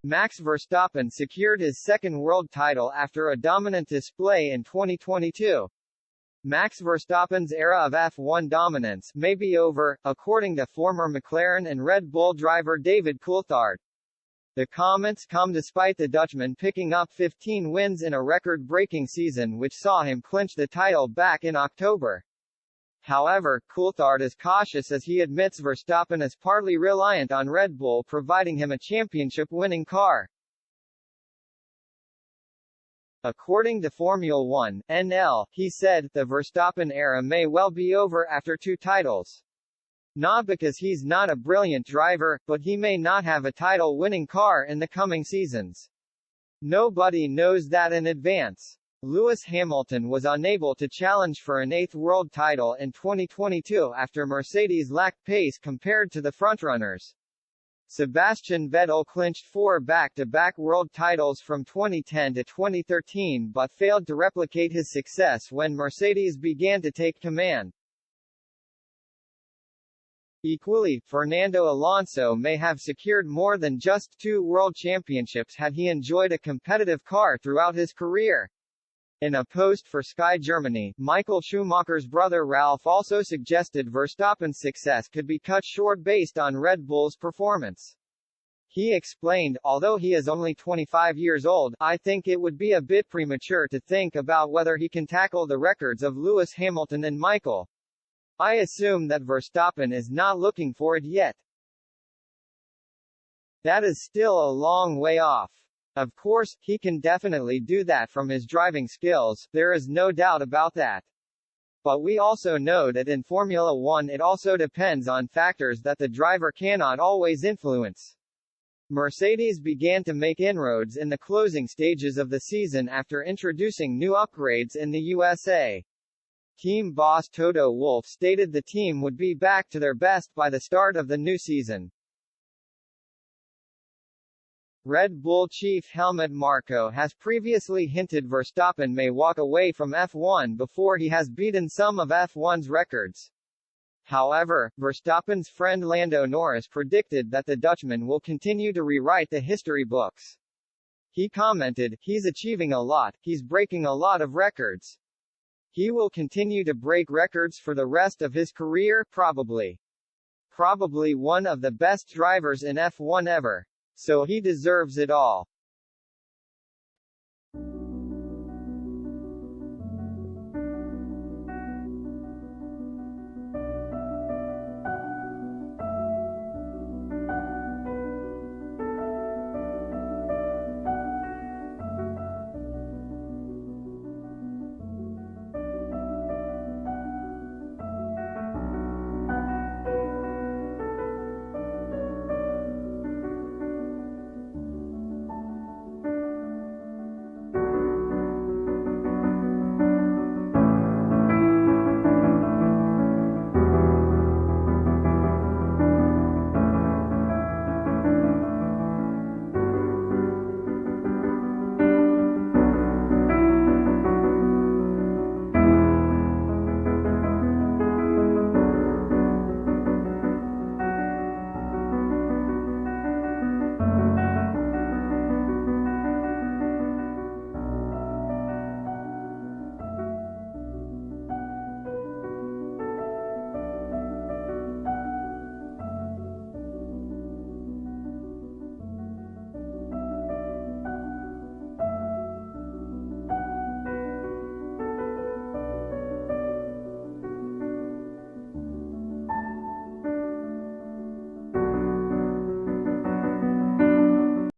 Max Verstappen secured his second world title after a dominant display in 2022. Max Verstappen's era of F1 dominance may be over, according to former McLaren and Red Bull driver David Coulthard. The comments come despite the Dutchman picking up 15 wins in a record-breaking season which saw him clinch the title back in October. However, Coulthard is cautious as he admits Verstappen is partly reliant on Red Bull providing him a championship-winning car. According to Formula 1, NL, he said, the Verstappen era may well be over after 2 titles. Not because he's not a brilliant driver, but he may not have a title-winning car in the coming seasons. Nobody knows that in advance. Lewis Hamilton was unable to challenge for an 8th world title in 2022 after Mercedes lacked pace compared to the frontrunners. Sebastian Vettel clinched 4 back-to-back world titles from 2010 to 2013 but failed to replicate his success when Mercedes began to take command. Equally, Fernando Alonso may have secured more than just 2 world championships had he enjoyed a competitive car throughout his career. In a post for Sky Germany, Michael Schumacher's brother Ralf also suggested Verstappen's success could be cut short based on Red Bull's performance. He explained, although he is only 25 years old, I think it would be a bit premature to think about whether he can tackle the records of Lewis Hamilton and Michael. I assume that Verstappen is not looking for it yet. That is still a long way off. Of course, he can definitely do that from his driving skills, there is no doubt about that. But we also know that in Formula 1 it also depends on factors that the driver cannot always influence. Mercedes began to make inroads in the closing stages of the season after introducing new upgrades in the USA. Team boss Toto Wolff stated the team would be back to their best by the start of the new season. Red Bull chief Helmut Marko has previously hinted Verstappen may walk away from F1 before he has beaten some of F1's records. However, Verstappen's friend Lando Norris predicted that the Dutchman will continue to rewrite the history books. He commented, "He's achieving a lot, he's breaking a lot of records. He will continue to break records for the rest of his career, probably. Probably one of the best drivers in F1 ever. So he deserves it all."